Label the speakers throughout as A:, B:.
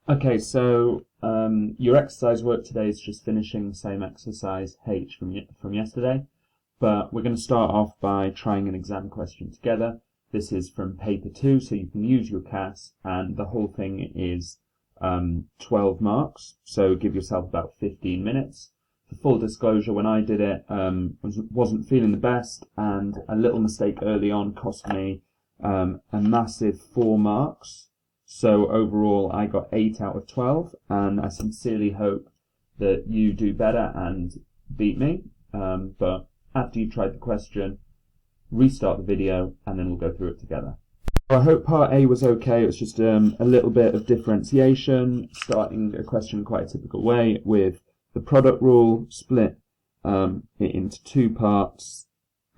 A: Okay, so your exercise work today is just finishing the same exercise H from yesterday, but we're going to start off by trying an exam question together. This is from paper 2, so you can use your CAS, and the whole thing is 12 marks, so give yourself about 15 minutes. For full disclosure, when I did it, wasn't feeling the best, and a little mistake early on cost me a massive 4 marks. So overall, I got 8 out of 12, and I sincerely hope that you do better and beat me. But after you tried the question, restart the video, and then we'll go through it together. I hope part A was okay. It's just a little bit of differentiation, starting a question in quite a typical way with the product rule, split it into 2 parts,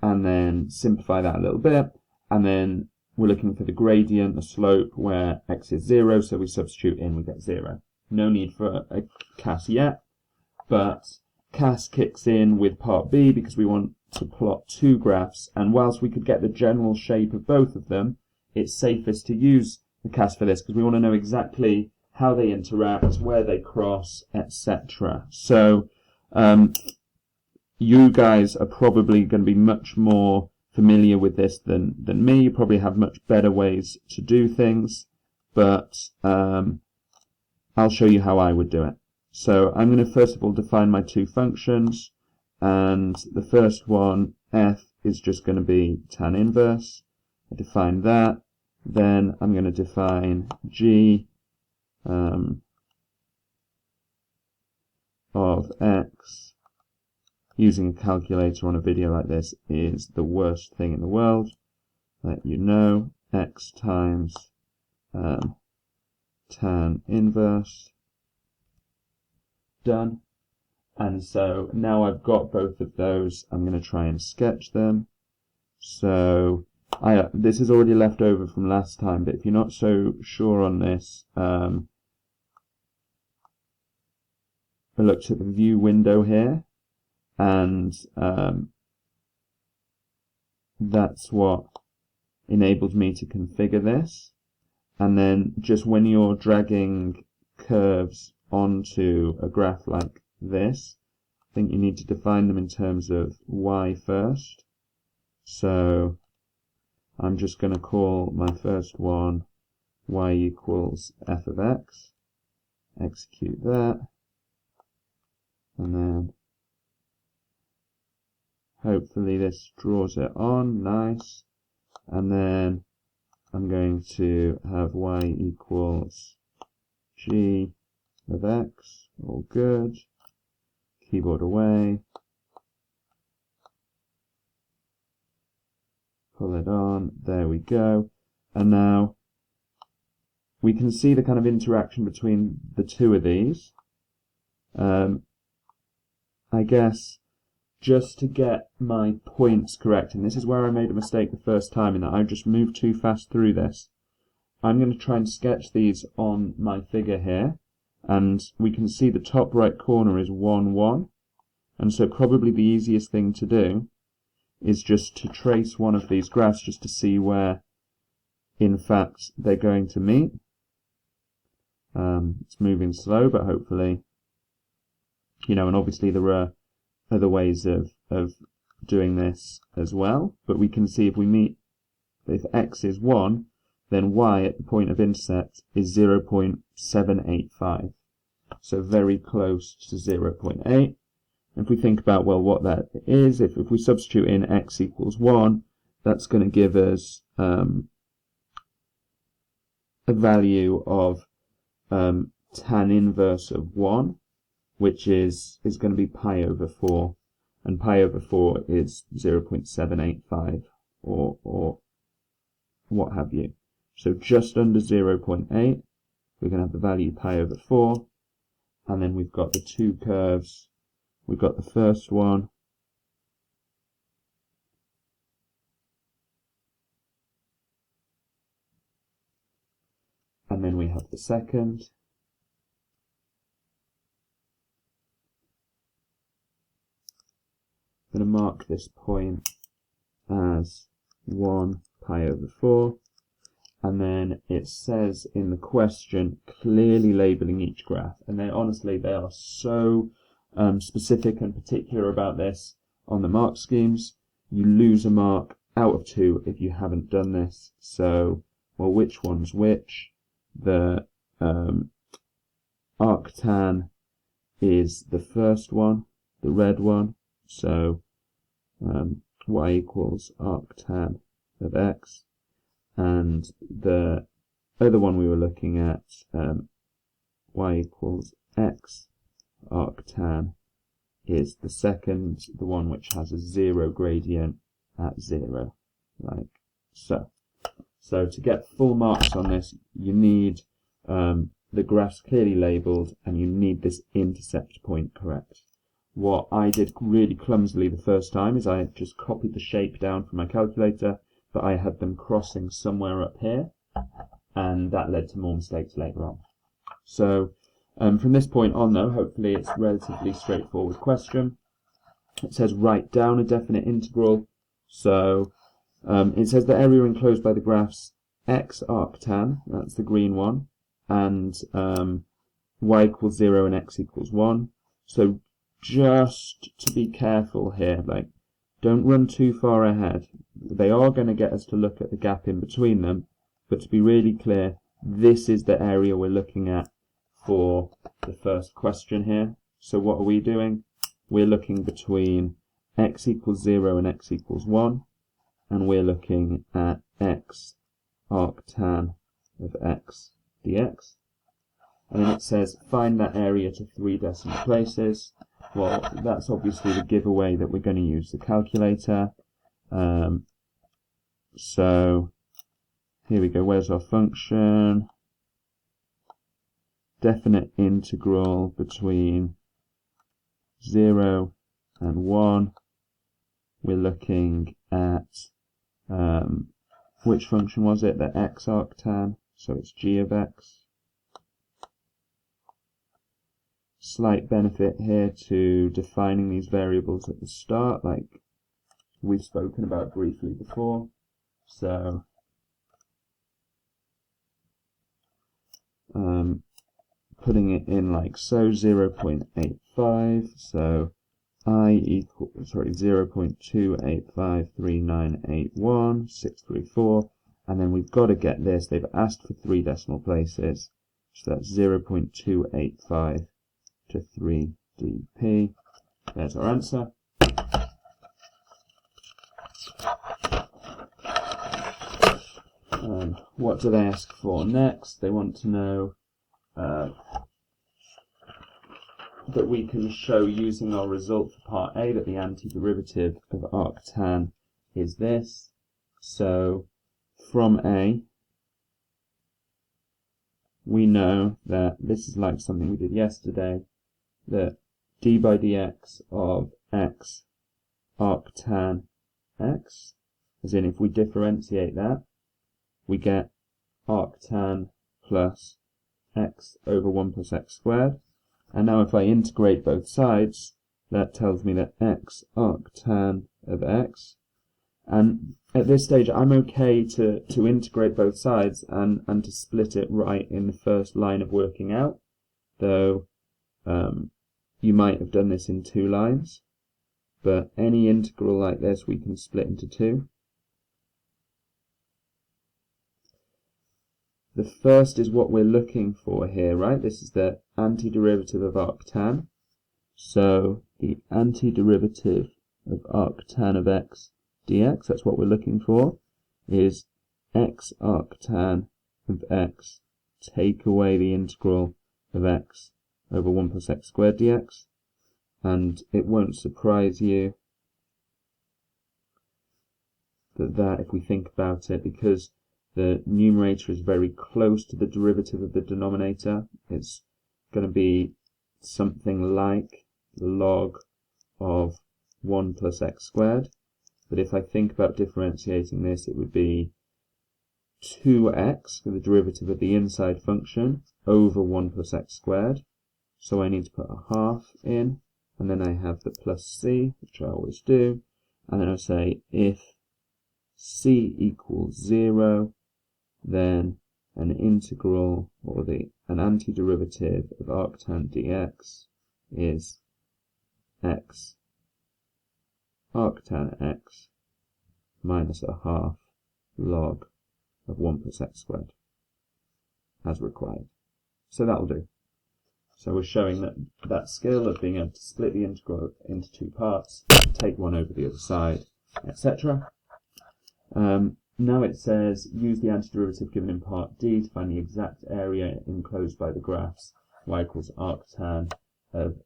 A: and then simplify that a little bit, and then we're looking for the gradient, the slope, where x is 0, so we substitute in, we get 0. No need for a CAS yet, but CAS kicks in with part B because we want to plot 2 graphs, and whilst we could get the general shape of both of them, it's safest to use the CAS for this because we want to know exactly how they interact, where they cross, etc. So you guys are probably going to be much more familiar with this than me. You probably have much better ways to do things, but I'll show you how I would do it. So I'm going to first of all define my 2 functions, and the first one, f, is just going to be tan inverse. I define that. Then I'm going to define g of x. Using a calculator on a video like this is the worst thing in the world. Let you know, x times tan inverse. Done. And so now I've got both of those, I'm going to try and sketch them. So this is already left over from last time, but if you're not so sure on this, I looked at the view window here, and that's what enabled me to configure this. And then just when you're dragging curves onto a graph like this, I think you need to define them in terms of y first. So I'm just going to call my first one y equals f of x, execute that, and then hopefully this draws it on, nice, and then I'm going to have y equals g of x, all good, keyboard away, pull it on, there we go, and now we can see the kind of interaction between the 2 of these. I guess just to get my points correct, and this is where I made a mistake the first time in that I just moved too fast through this. I'm going to try and sketch these on my figure here, and we can see the top right corner is 1, 1, and so probably the easiest thing to do is just to trace one of these graphs just to see where in fact they're going to meet. It's moving slow, but hopefully, and obviously there are other ways of doing this as well, but we can see if x is 1, then y at the point of intercept is 0.785, so very close to 0.8. If we think about, well, what that is, if we substitute in x equals 1, that's going to give us a value of tan inverse of 1, which is going to be pi over 4, and pi over 4 is 0.785 or what have you. So just under 0.8, we're going to have the value pi over 4, and then we've got the 2 curves. We've got the first one, and then we have the second. I'm going to mark this point as 1 pi over 4, and then it says in the question, clearly labeling each graph. And they honestly, they are so specific and particular about this on the mark schemes. You lose a mark out of 2 if you haven't done this. So, well, which one's which? The arctan is the first one, the red one. So y equals arctan of x, and the other one we were looking at, y equals x arctan, is the second, the one which has a 0 gradient at 0, like so. So to get full marks on this, you need the graphs clearly labelled, and you need this intercept point correct. What I did really clumsily the first time is I just copied the shape down from my calculator, but I had them crossing somewhere up here, and that led to more mistakes later on. So from this point on though, hopefully it's a relatively straightforward question. It says write down a definite integral. So it says the area enclosed by the graphs x arctan, that's the green one, and y equals 0 and x equals 1. So just to be careful here, like, don't run too far ahead. They are going to get us to look at the gap in between them, but to be really clear, this is the area we're looking at for the first question here. So what are we doing? We're looking between x equals 0 and x equals 1, and we're looking at x arctan of x dx. And then it says find that area to 3 decimal places. Well, that's obviously the giveaway that we're going to use the calculator. So here we go. Where's our function? Definite integral between 0 and 1. We're looking at which function was it? The x arctan. So it's g of x. Slight benefit here to defining these variables at the start, like we've spoken about briefly before. So putting it in like so, 0.85, so I equals 0.2853981,634, and then we've got to get this. They've asked for 3 decimal places, so that's 0.285 to 3dp. There's our answer. What do they ask for next? They want to know that we can show using our result for part A that the antiderivative of arctan is this. So from A, we know that this is like something we did yesterday, that d by dx of x arctan x, as in if we differentiate that, we get arctan plus x over 1 plus x squared. And now if I integrate both sides, that tells me that x arctan of x. And at this stage, I'm okay to integrate both sides and to split it right in the first line of working out, though you might have done this in 2 lines, but any integral like this we can split into 2. The first is what we're looking for here, right? This is the antiderivative of arctan. So the antiderivative of arctan of x dx, that's what we're looking for, is x arctan of x, take away the integral of x over 1 plus x squared dx. And it won't surprise you that if we think about it, because the numerator is very close to the derivative of the denominator, it's going to be something like log of 1 plus x squared. But if I think about differentiating this, it would be 2x, the derivative of the inside function, over 1 plus x squared. So I need to put a half in, and then I have the plus c, which I always do, and then I say if c equals 0, then an integral, or an antiderivative of arctan dx is x arctan x minus a half log of 1 plus x squared, as required. So that'll do. So we're showing that skill of being able to split the integral into two parts, take one over the other side, etc. Now it says, use the antiderivative given in part D to find the exact area enclosed by the graphs y equals arctan of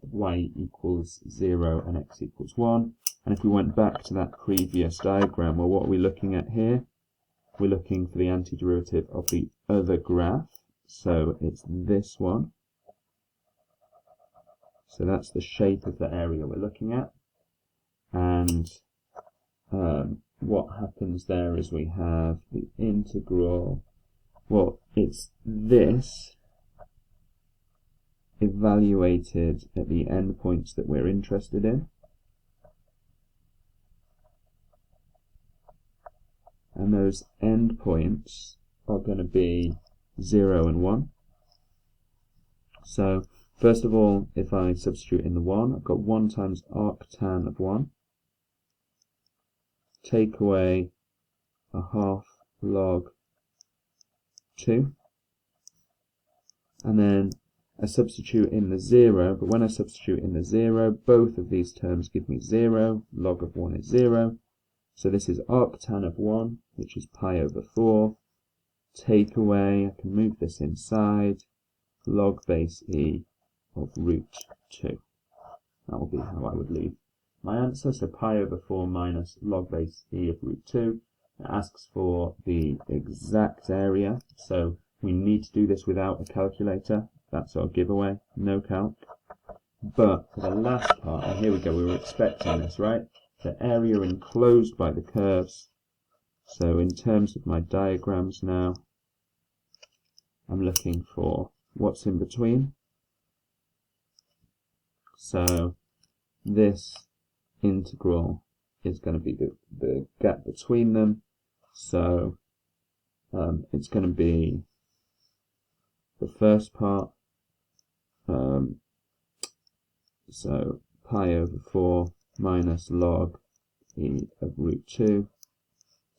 A: y equals 0 and x equals 1. And if we went back to that previous diagram, well, what are we looking at here? We're looking for the antiderivative of the other graph. So it's this one. So that's the shape of the area we're looking at. And what happens there is we have the integral, well, it's this evaluated at the endpoints that we're interested in. And those endpoints are going to be 0 and 1. So, first of all, if I substitute in the 1, I've got 1 times arctan of 1. Take away a half log 2. And then I substitute in the 0, but when I substitute in the 0, both of these terms give me 0. Log of 1 is 0. So this is arctan of 1, which is pi over 4. Take away, I can move this inside, log base e of root 2. That will be how I would leave my answer. So pi over 4 minus log base e of root 2. It asks for the exact area, so we need to do this without a calculator. That's our giveaway, no calc. But for the last part, and here we go, we were expecting this, right? The area enclosed by the curves. So in terms of my diagrams now, I'm looking for what's in between. So this integral is going to be the gap between them. So it's going to be the first part. So pi over 4 minus log e of root 2.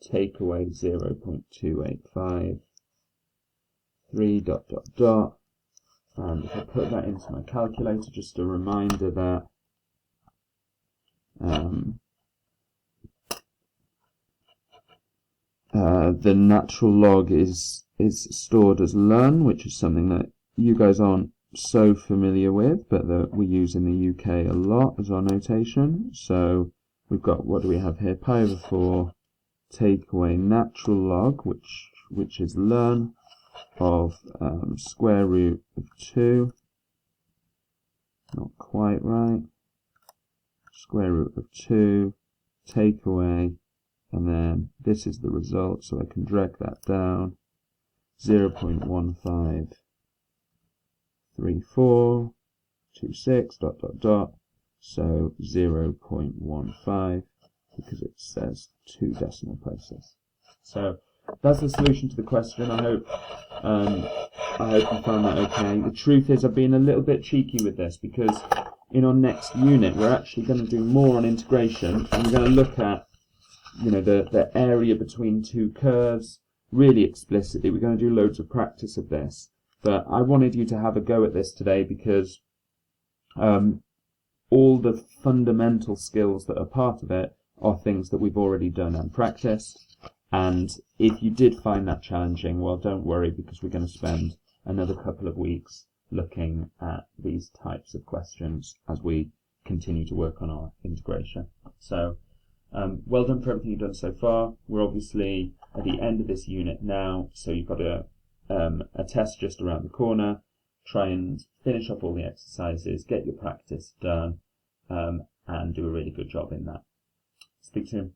A: Take away 0.285, 3 dot dot dot, and if I put that into my calculator, just a reminder that the natural log is stored as learn, which is something that you guys aren't so familiar with, but that we use in the UK a lot as our notation. So we've got, what do we have here? Pi over 4, take away natural log, which is learn, of square root of 2. Not quite right. Square root of 2, take away, and then this is the result, so I can drag that down. 0.153426 dot dot dot, so 0.15, because it says 2 decimal places. So that's the solution to the question. I hope you found that okay. The truth is, I've been a little bit cheeky with this, because in our next unit we're actually going to do more on integration, and we're going to look at, you know, the area between two curves really explicitly. We're going to do loads of practice of this, but I wanted you to have a go at this today, because all the fundamental skills that are part of it are things that we've already done and practiced. And if you did find that challenging, well, don't worry, because we're going to spend another couple of weeks looking at these types of questions as we continue to work on our integration. So well done for everything you've done so far. We're obviously at the end of this unit now, so you've got a test just around the corner. Try and finish up all the exercises, get your practice done, and do a really good job in that. Speak soon.